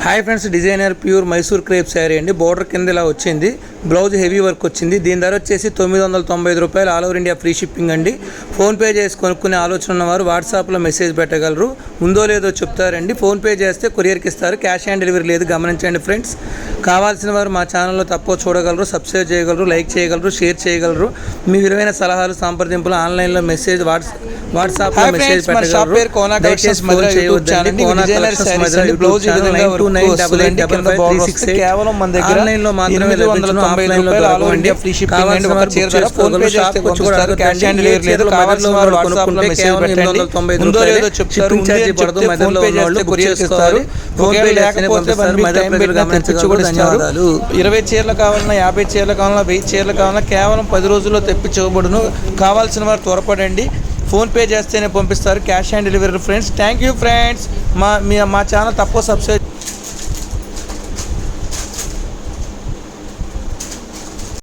Hi friends, designer pure Mysore crepe sari అండి. Border కింద ఇలా వచ్చింది, బ్లౌజ్ హెవీ వర్క్ వచ్చింది. దీని ధర వచ్చేసి 995 రూపాయలు. All over India free shipping అండి. ఫోన్పే చేసి కొనుక్కునే ఆలోచన ఉన్నవారు వాట్సాప్లో మెసేజ్ పెట్టగలరు. ఉందో లేదో చెప్తారండి. ఫోన్పే చేస్తే కొరియర్కి ఇస్తారు, క్యాష్ ఆన్ డెలివరీ లేదు, గమనించండి ఫ్రెండ్స్. కావాల్సిన వారు మా ఛానల్లో తప్పో చూడగలరు, సబ్స్క్రైబ్ చేయగలరు, లైక్ చేయగలరు, షేర్ చేయగలరు. మీ విలువైన సలహాలు సంప్రదింపులు ఆన్లైన్లో మెసేజ్ వాట్సాప్లో మెసేజ్ పెట్టగలరు. దయచేసి ఫోన్ చేయవద్దండి. కేవలం మన దగ్గర ఆన్లైన్లో మాత్రమే లభించును, ఆఫ్లైన్లో దొరకవండి. కావాల్సిన వారు బుక్ చేసుకోగలరు. షాప్కి వచ్చి కూడా క్యాష్ ఆన్ డెలివరీ లేదు. కావాల్సిన వారు కొనుక్కుంటే కేవలం 890 రూపాయలు షిప్పింగ్ ఛార్జీ పడదు. మెదడులో ఉన్న వాళ్ళు బుక్ చేసుకోవాలి. ఫోన్పే చేస్తేనే పంపిస్తారు. మెదడు ప్రజలు గమనించగలరు. ధన్యవాదాలు. 20 చీరలు కావాలన్నా, 50 చీరలు కావాలన్నా, 1000 చీరలు కావాలన్నా కేవలం 10 రోజుల్లో తెప్పించబడును. కావాల్సిన వారు త్వరపడండి. ఫోన్పే చేస్తేనే పంపిస్తారు, cash on delivery friends. Thank you friends. మా ఛానల్ తప్పో సబ్స్క్రైబ్